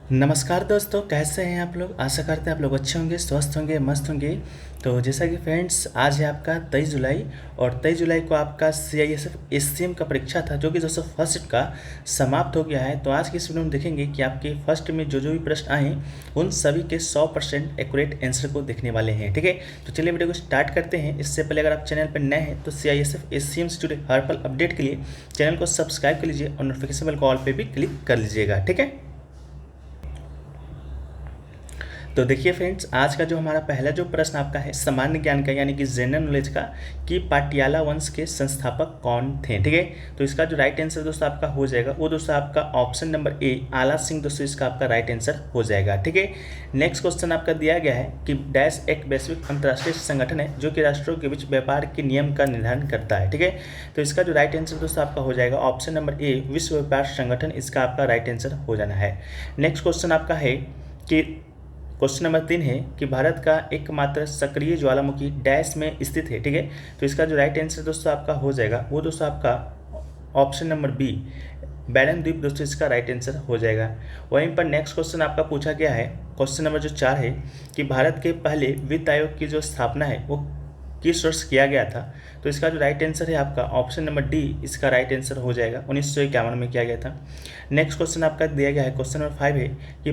नमस्कार दोस्तों, कैसे हैं आप लोग। आशा करते हैं आप लोग अच्छे होंगे, स्वस्थ होंगे, मस्त होंगे। तो जैसा कि फ्रेंड्स, आज है आपका 23 जुलाई और 23 जुलाई को आपका CISF SCM का परीक्षा था, जो कि दोस्तों फर्स्ट शिफ्ट का समाप्त हो गया है। तो आज की इस वीडियो में देखेंगे कि आपके फर्स्ट में जो भी प्रश्न आए उन सभी के 100% एक्यूरेट आंसर को देखने वाले हैं। ठीक है, तो चलिए वीडियो को स्टार्ट करते हैं। इससे पहले अगर आप चैनल पर नए हैं तो CISF SCM से जुड़े हर पल अपडेट के लिए चैनल को सब्सक्राइब कर लीजिए और नोटिफिकेशन बेल कॉल पर भी क्लिक कर लीजिएगा। ठीक है, तो देखिए फ्रेंड्स, आज का जो हमारा पहला जो प्रश्न आपका है सामान्य ज्ञान का, यानी कि जनरल नॉलेज का, कि पाटियाला वंश के संस्थापक कौन थे। ठीक है, तो इसका जो राइट आंसर दोस्तों आपका हो जाएगा वो दोस्तों आपका ऑप्शन नंबर ए आला सिंह दोस्तों इसका आपका राइट आंसर हो जाएगा। ठीक है, नेक्स्ट क्वेश्चन आपका दिया गया है कि डैश एक वैश्विक अंतर्राष्ट्रीय संगठन है जो कि राष्ट्रों के बीच व्यापार के नियम का निर्धारण करता है। ठीक है, तो इसका जो राइट आंसर दोस्तों आपका हो जाएगा ऑप्शन नंबर ए विश्व व्यापार संगठन, इसका आपका राइट आंसर हो जाना है। नेक्स्ट क्वेश्चन आपका है कि क्वेश्चन नंबर 3 है कि भारत का एकमात्र सक्रिय ज्वालामुखी डैश में स्थित है। ठीक है, तो इसका जो राइट आंसर दोस्तों आपका हो जाएगा वो दोस्तों आपका ऑप्शन नंबर बी बैरन द्वीप दोस्तों इसका राइट आंसर हो जाएगा। वहीं पर नेक्स्ट क्वेश्चन आपका पूछा गया है, क्वेश्चन नंबर जो 4 है कि भारत के पहले वित्त आयोग की जो स्थापना है वो किस वर्ष किया गया था। तो इसका जो राइट आंसर है आपका ऑप्शन नंबर डी इसका राइट आंसर हो जाएगा, 1951 में किया गया था। नेक्स्ट क्वेश्चन आपका दिया गया है, क्वेश्चन नंबर 5 है कि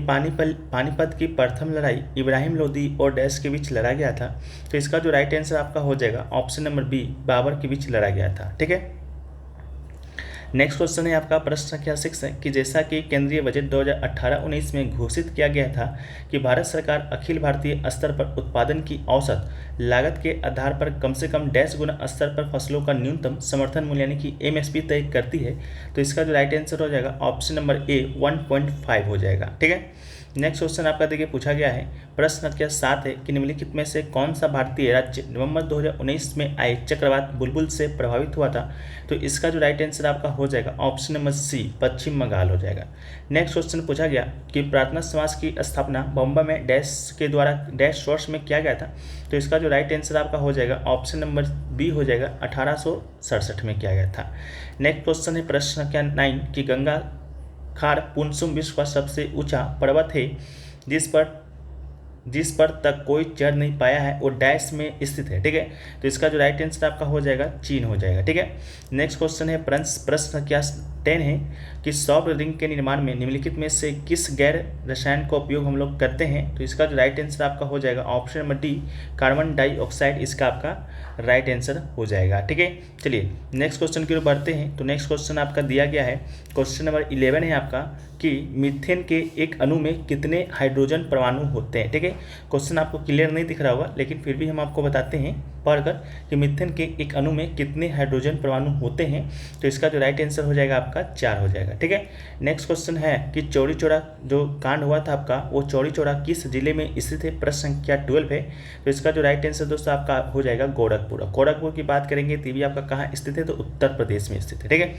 पानीपत की प्रथम लड़ाई इब्राहिम लोदी और डैश के बीच लड़ा गया था। तो इसका जो राइट आंसर आपका हो जाएगा ऑप्शन नंबर बी बाबर के बीच लड़ा गया था। ठीक है, नेक्स्ट क्वेश्चन है आपका प्रश्न संख्या 6 है कि जैसा कि केंद्रीय बजट 2018-19 में घोषित किया गया था कि भारत सरकार अखिल भारतीय स्तर पर उत्पादन की औसत लागत के आधार पर कम से कम डैश गुना स्तर पर फसलों का न्यूनतम समर्थन मूल्य यानी कि MSP तय करती है। तो इसका जो राइट आंसर हो जाएगा ऑप्शन नंबर ए 1.5 हो जाएगा। ठीक है, नेक्स्ट क्वेश्चन आपका देखिए पूछा गया है, प्रश्न संख्या 7 है कि निम्नलिखित में से कौन सा भारतीय राज्य नवंबर 2019 में आए चक्रवात बुलबुल से प्रभावित हुआ था। तो इसका जो राइट आंसर आपका हो जाएगा ऑप्शन नंबर सी पश्चिम बंगाल हो जाएगा। नेक्स्ट क्वेश्चन पूछा गया कि प्रार्थना समाज की स्थापना बम्बई में डैश के द्वारा डैश वर्ष में किया गया था। तो इसका जो राइट आंसर आपका हो जाएगा ऑप्शन नंबर बी हो जाएगा, 1867 में किया गया था। नेक्स्ट क्वेश्चन है प्रश्न संख्या 9 कि गंगा खार पुनसुम विश्व का सबसे ऊंचा पर्वत है जिस पर तक कोई चढ़ नहीं पाया है वो डैश में स्थित है। ठीक है, तो इसका जो राइट आंसर आपका हो जाएगा चीन हो जाएगा। ठीक है, नेक्स्ट क्वेश्चन है प्रश्न संख्या 10 है कि सॉफ्ट रिंग के निर्माण में निम्नलिखित में से किस गैर रसायन का उपयोग हम लोग करते हैं। तो इसका जो राइट आंसर आपका हो जाएगा option number D carbon dioxide, इसका आपका राइट आंसर हो जाएगा। ठीक है, चलिए नेक्स्ट क्वेश्चन की ओर बढ़ते हैं। तो नेक्स्ट क्वेश्चन आपका दिया गया है, क्वेश्चन नंबर 11 है आपका कि मीथेन के एक अणु में कितने हाइड्रोजन परमाणु होते हैं। ठीक है, क्वेश्चन आपको क्लियर नहीं दिख रहा होगा, लेकिन फिर भी हम आपको बताते हैं पढ़कर कि मीथेन के एक अणु में कितने हाइड्रोजन परमाणु होते हैं। तो इसका जो राइट आंसर हो जाएगा आपका 4 हो जाएगा। ठीक है, नेक्स्ट क्वेश्चन है कि चौरी चौरा जो कांड हुआ था आपका वो चौरी चौरा किस जिले में स्थित है। प्रश्न संख्या 12 है। तो इसका जो राइट आंसर दोस्तों आपका हो जाएगा गोरखपुर की बात करेंगे तो भी आपका कहाँ स्थित है, तो उत्तर प्रदेश में स्थित है। ठीक है,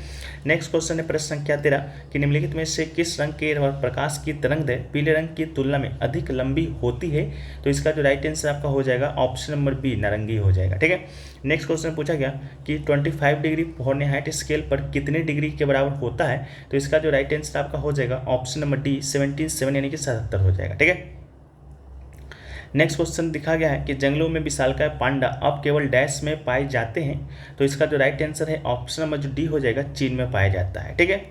नेक्स्ट क्वेश्चन है प्रश्न संख्या 13 कि निम्नलिखित में से किस रंग के प्रकाश की तरंगदैर्घ्य पीले रंग की तुलना में अधिक लंबी होती है। तो इसका जो राइट आंसर आपका हो जाएगा ऑप्शन नंबर बी नारंगी हो जाएगा। ठीक है, नेक्स्ट क्वेश्चन पूछा गया कि 25 डिग्री फॉरेनहाइट स्केल पर कितने डिग्री के बराबर होता है। तो इसका जो राइट आंसर आपका हो जाएगा ऑप्शन नंबर डी 77 यानी कि 77 हो जाएगा। ठीक है, नेक्स्ट क्वेश्चन दिखा गया है कि जंगलों में विशालकाय पांडा अब केवल डैश में पाए जाते हैं। तो इसका जो राइट आंसर है ऑप्शन नंबर जो डी हो जाएगा, चीन में पाया जाता है। ठीक है,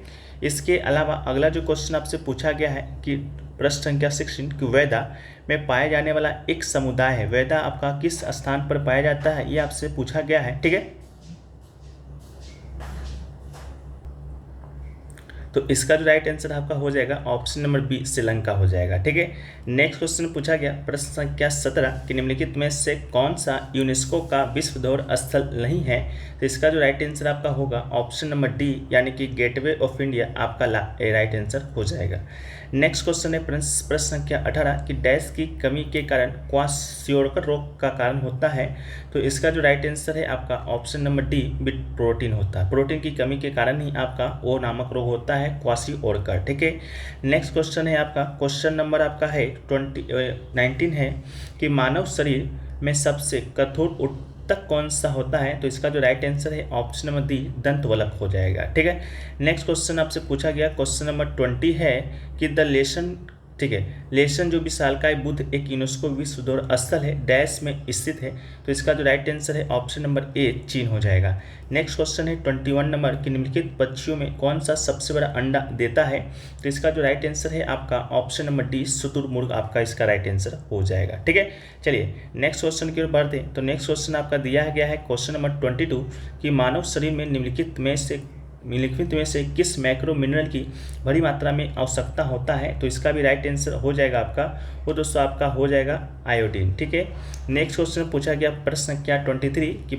इसके अलावा अगला जो क्वेश्चन आपसे पूछा गया है कि प्रश्न संख्या 16 कि वेदा में पाया जाने वाला एक समुदाय है, वेदा आपका किस स्थान पर पाया जाता है, ये आपसे पूछा गया है। ठीक है, तो इसका जो राइट आंसर आपका हो जाएगा ऑप्शन नंबर बी श्रीलंका हो जाएगा। ठीक है, नेक्स्ट क्वेश्चन पूछा गया प्रश्न संख्या 17 कि निम्नलिखित में से कौन सा यूनेस्को का विश्व धरोहर स्थल नहीं है। तो इसका जो राइट आंसर आपका होगा ऑप्शन नंबर डी यानी कि गेटवे ऑफ इंडिया आपका राइट आंसर हो जाएगा। नेक्स्ट क्वेश्चन है प्रश्न संख्या 18 कि डैश की कमी के कारण क्वाशियोर्कर रोग का कारण होता है। तो इसका जो राइट आंसर है आपका option number D bit protein होता है, प्रोटीन की कमी के कारण ही आपका ओ नामक रोग होता है क्वाशियोर्कर। ठीक है, नेक्स्ट क्वेश्चन है आपका क्वेश्चन नंबर आपका है 19 है कि मानव शरीर में सबसे कठोर ऊतक कौन सा होता है। तो इसका जो राइट आंसर है ऑप्शन नंबर डी दंतवल्क हो जाएगा। ठीक है, नेक्स्ट क्वेश्चन आपसे पूछा गया क्वेश्चन नंबर 20 है कि द लेसन ठीक है। लेसन जो विशालकाय बुद्ध एक यूनेस्को विश्व धरोहर स्थल है, डैश में स्थित है। तो इसका जो राइट आंसर है ऑप्शन नंबर ए चीन हो जाएगा। नेक्स्ट क्वेश्चन है 21 नंबर कि निम्नलिखित पक्षियों में कौन सा सबसे बड़ा अंडा देता है। तो इसका जो राइट आंसर है आपका ऑप्शन नंबर डी शुतुरमुर्ग आपका इसका राइट आंसर हो जाएगा। ठीक है, चलिए नेक्स्ट क्वेश्चन की ओर बढ़ते हैं। तो नेक्स्ट क्वेश्चन आपका दिया गया है क्वेश्चन नंबर 22 कि मानव शरीर में निम्नलिखित में से किस मैक्रो मिनरल की बड़ी मात्रा में आवश्यकता होता है। तो इसका भी राइट आंसर हो जाएगा आपका, वो दोस्तों आपका हो जाएगा आयोडीन। ठीक है, नेक्स्ट क्वेश्चन पूछा गया प्रश्न संख्या 23 कि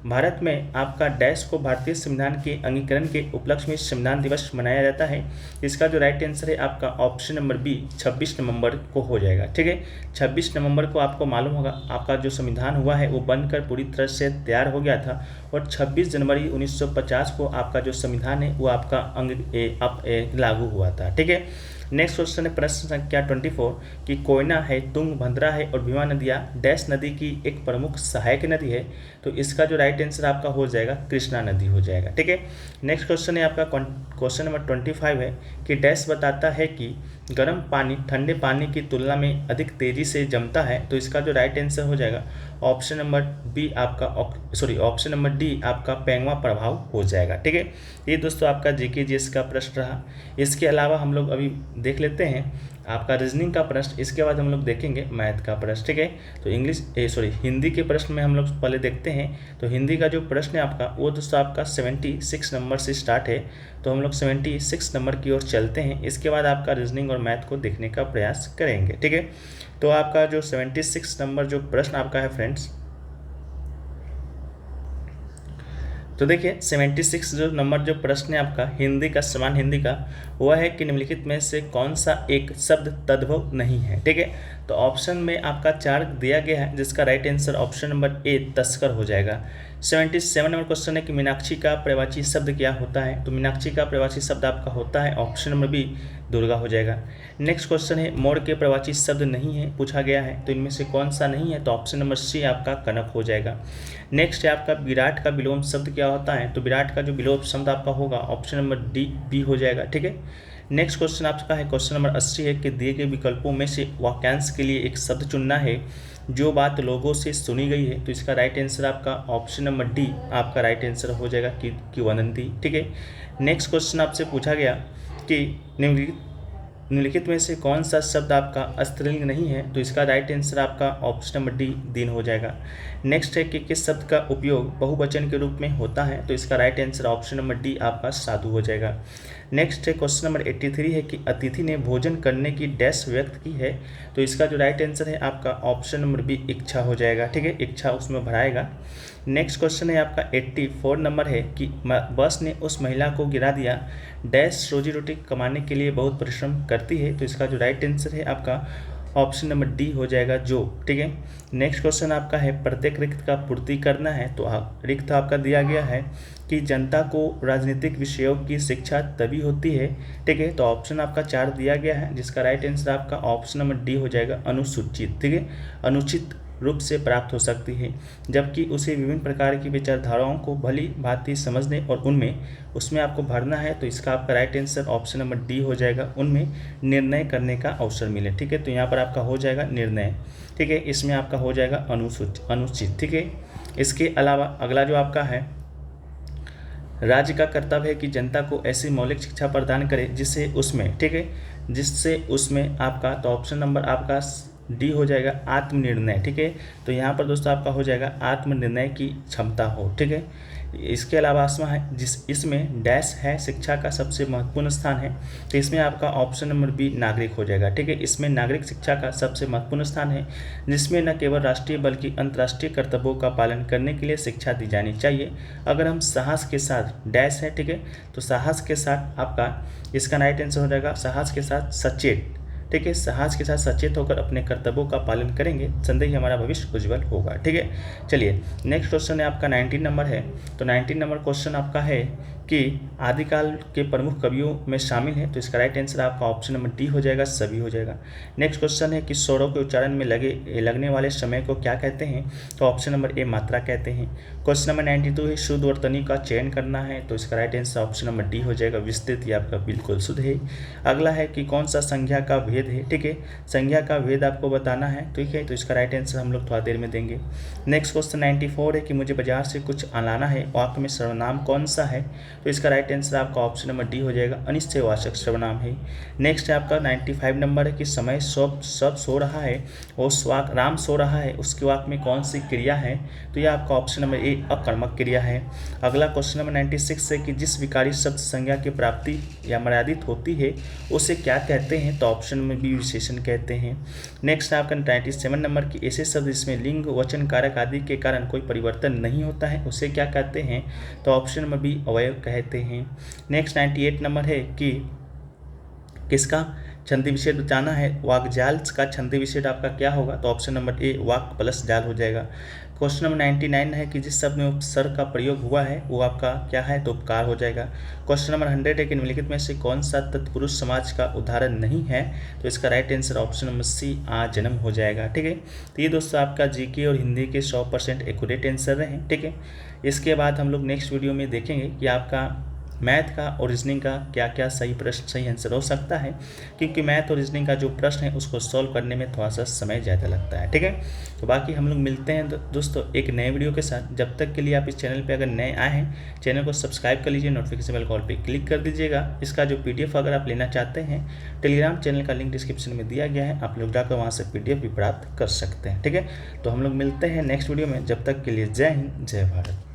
भारत में आपका डैश को भारतीय संविधान के अंगीकरण के उपलक्ष्य में संविधान दिवस मनाया जाता है। इसका जो राइट आंसर है आपका ऑप्शन नंबर बी 26 नवंबर को हो जाएगा। ठीक है, 26 नवंबर को आपको मालूम होगा आपका जो संविधान हुआ है वो बनकर पूरी तरह से तैयार हो गया था और 26 जनवरी 1950 को आपका जो संविधान है वो आपका लागू हुआ था। ठीक है, नेक्स्ट क्वेश्चन है प्रश्न संख्या 24 कि कोयना है, तुंगभद्रा है और भीमा नदियाँ डैश नदी की एक प्रमुख सहायक नदी है। तो इसका जो राइट आंसर आपका हो जाएगा कृष्णा नदी हो जाएगा। ठीक है, नेक्स्ट क्वेश्चन है आपका क्वेश्चन नंबर 25 है कि डैश बताता है कि गर्म पानी ठंडे पानी की तुलना में अधिक तेजी से जमता है। तो इसका जो राइट आंसर हो जाएगा ऑप्शन नंबर डी आपका पेंगवा प्रभाव हो जाएगा। ठीक है, ये दोस्तों आपका जीके जीएस का प्रश्न रहा। इसके अलावा हम लोग अभी देख लेते हैं आपका रीजनिंग का प्रश्न, इसके बाद हम लोग देखेंगे मैथ का प्रश्न। ठीक है, तो हिंदी के प्रश्न में हम लोग पहले देखते हैं। तो हिंदी का जो प्रश्न है आपका वो दोस्तों आपका 76 नंबर से स्टार्ट है। तो हम लोग 76 नंबर की ओर चलते हैं, इसके बाद आपका रीजनिंग और मैथ को देखने का प्रयास करेंगे। ठीक है, तो आपका जो 76 नंबर जो प्रश्न आपका है फ्रेंड्स, तो देखिए 76 जो नंबर जो प्रश्न है आपका हिंदी का समान हिंदी का वह है कि निम्नलिखित में से कौन सा एक शब्द तद्भव नहीं है। ठीक है, तो ऑप्शन में आपका 4 दिया गया है जिसका right answer option number A तस्कर हो जाएगा। 77 नंबर क्वेश्चन है कि मीनाक्षी का प्रवाची शब्द क्या होता है। तो मीनाक्षी का प्रवाची शब्द आपका होता है ऑप्शन नंबर बी दुर्गा हो जाएगा। नेक्स्ट क्वेश्चन है मोर के प्रवाची शब्द नहीं है पूछा गया है, तो इनमें से कौन सा नहीं है। तो ऑप्शन नंबर सी आपका कनक हो जाएगा। नेक्स्ट है आपका विराट का विलोम शब्द क्या होता है। तो विराट का जो विलोम शब्द आपका होगा ऑप्शन नंबर डी बी हो जाएगा। ठीक है, नेक्स्ट क्वेश्चन आपका है क्वेश्चन नंबर 80 है कि दिए गए विकल्पों में से वाक्यांश के लिए एक शब्द चुनना है जो बात लोगों से सुनी गई है। तो इसका राइट आंसर आपका ऑप्शन नंबर डी आपका राइट आंसर हो जाएगा कि वदंती। ठीक है, नेक्स्ट क्वेश्चन आपसे पूछा गया कि निम्नलिखित में से कौन सा शब्द आपका स्त्रीलिंग नहीं है। तो इसका राइट आंसर आपका ऑप्शन नंबर डी दिन हो जाएगा। नेक्स्ट है कि किस शब्द का उपयोग बहुवचन के रूप में होता है। तो इसका right answer option number D आपका साधु हो जाएगा। नेक्स्ट है क्वेश्चन नंबर 83 है कि अतिथि ने भोजन करने की डैश व्यक्त की है। तो इसका जो राइट आंसर है आपका ऑप्शन नंबर बी इच्छा हो जाएगा। ठीक है, इच्छा उसमें भराएगा। नेक्स्ट क्वेश्चन है आपका 84 नंबर है कि बस ने उस महिला को गिरा दिया डैश रोजी रोटी कमाने के लिए बहुत परिश्रम करती है। तो इसका जो राइट आंसर है आपका ऑप्शन नंबर डी हो जाएगा जो। ठीक है, नेक्स्ट क्वेश्चन आपका है प्रत्येक रिक्त का पूर्ति करना है। तो रिक्त आपका दिया गया है कि जनता को राजनीतिक विषयों की शिक्षा तभी होती है। ठीक है, तो ऑप्शन आपका 4 दिया गया है जिसका राइट आंसर आपका ऑप्शन नंबर डी हो जाएगा अनुसूचित। ठीक है, अनुचित रूप से प्राप्त हो सकती है, जबकि उसे विभिन्न प्रकार की विचारधाराओं को भली भांति समझने और उसमें आपको भरना है। तो इसका आपका right answer option number D हो जाएगा, उनमें निर्णय करने का अवसर मिले। ठीक है, तो यहाँ पर आपका हो जाएगा निर्णय। ठीक है, इसमें आपका हो जाएगा अनुचित। ठीक है, इसके अलावा अगला जो आपका है राज्य का कर्तव्य है कि जनता को ऐसी मौलिक शिक्षा प्रदान करे जिससे उसमें आपका तो ऑप्शन नंबर आपका डी हो जाएगा आत्मनिर्णय। ठीक है, तो यहाँ पर दोस्तों आपका हो जाएगा आत्मनिर्णय की क्षमता हो। ठीक है, इसके अलावा इसमें डैश है शिक्षा का सबसे महत्वपूर्ण स्थान है। तो इसमें आपका ऑप्शन नंबर बी नागरिक हो जाएगा। ठीक है, इसमें नागरिक शिक्षा का सबसे महत्वपूर्ण स्थान है जिसमें न केवल राष्ट्रीय बल्कि अंतर्राष्ट्रीय कर्तव्यों का पालन करने के लिए शिक्षा दी जानी चाहिए। अगर हम साहस के साथ डैश है, ठीक है, तो साहस के साथ आपका इसका राइट आंसर हो जाएगा साहस के साथ सचेत। ठीक है, साहस के साथ सचेत होकर अपने कर्तव्यों का पालन करेंगे, संदेह हमारा भविष्य उज्जवल होगा। ठीक है, चलिए नेक्स्ट क्वेश्चन है आपका 19 नंबर है। तो 19 नंबर क्वेश्चन आपका है कि आदिकाल के प्रमुख कवियों में शामिल है? तो इसका राइट आंसर आपका ऑप्शन नंबर डी हो जाएगा, सभी हो जाएगा। नेक्स्ट क्वेश्चन है कि स्वरों के उच्चारण में लगने वाले समय को क्या कहते हैं? तो ऑप्शन नंबर ए मात्रा कहते हैं। क्वेश्चन नंबर 92 है शुद्ध वर्तनी का चयन करना है? तो इसका right answer option number D हो जाएगा, विस्तृत। ये आपका बिल्कुल शुद्ध है। अगला है कि कौन सा संज्ञा का भेद है? ठीक है, संज्ञा का भेद आपको बताना है, ठीक है। तो इसका राइट आंसर हम लोग थोड़ा देर में देंगे। नेक्स्ट क्वेश्चन 94 है कि मुझे बाजार से कुछ लाना है, वाक्य में सर्वनाम कौन सा है? तो इसका राइट आंसर आपका ऑप्शन नंबर डी हो जाएगा, अनिश्चयवाचक सर्वनाम है। नेक्स्ट है आपका 95 नंबर है कि समय सब सो रहा है, उस वाक्य राम सो रहा है, उसके वाक्य में कौन सी क्रिया है? तो यह आपका ऑप्शन नंबर ए अकर्मक क्रिया है। अगला क्वेश्चन नंबर 96 है कि जिस विकारी शब्द संज्ञा की प्राप्ति या मर्यादित होती है उसे क्या कहते हैं? तो ऑप्शन में बी विशेषण कहते हैं। नेक्स्ट है आपका 97 नंबर की ऐसे शब्द इसमें लिंग वचन कारक आदि के कारण कोई परिवर्तन नहीं होता है, उसे क्या कहते हैं? तो ऑप्शन नंबर बी अवयव कहते हैं। नेक्स्ट 98 नंबर है कि किसका छंदी विशेष बताना है? वाक्जाल का छंदी विशेष आपका क्या होगा? तो option number A walk plus जाल हो जाएगा। क्वेश्चन नंबर 99 है कि जिस शब्द में उपसर्ग का प्रयोग हुआ है वो आपका क्या है? तो उपकार हो जाएगा। क्वेश्चन नंबर 100 है कि निम्नलिखित में से कौन सा तत्पुरुष समाज का उदाहरण नहीं है? तो इसका right answer option number C जन्म हो जाएगा, ठीक है। तो ये दोस्तों आपका जीके और हिंदी के 100% एक्यूरेट आंसर रहे, ठीक है। इसके बाद हम लोग नेक्स्ट वीडियो में देखेंगे कि आपका मैथ का और रीजनिंग का क्या क्या सही प्रश्न सही आंसर हो सकता है, क्योंकि मैथ और रीजनिंग का जो प्रश्न है उसको सॉल्व करने में थोड़ा सा समय ज़्यादा लगता है, ठीक है। तो बाकी हम लोग मिलते हैं दोस्तों एक नए वीडियो के साथ। जब तक के लिए आप इस चैनल पे अगर नए आए हैं, चैनल को सब्सक्राइब कर लीजिए, नोटिफिकेशन बेल कॉल पे क्लिक कर दीजिएगा। इसका जो PDF अगर आप लेना चाहते हैं, टेलीग्राम चैनल का लिंक डिस्क्रिप्शन में दिया गया है, आप लोग जाकर वहाँ से PDF भी प्राप्त कर सकते हैं, ठीक है। तो हम लोग मिलते हैं नेक्स्ट वीडियो में, जब तक के लिए जय हिंद जय भारत।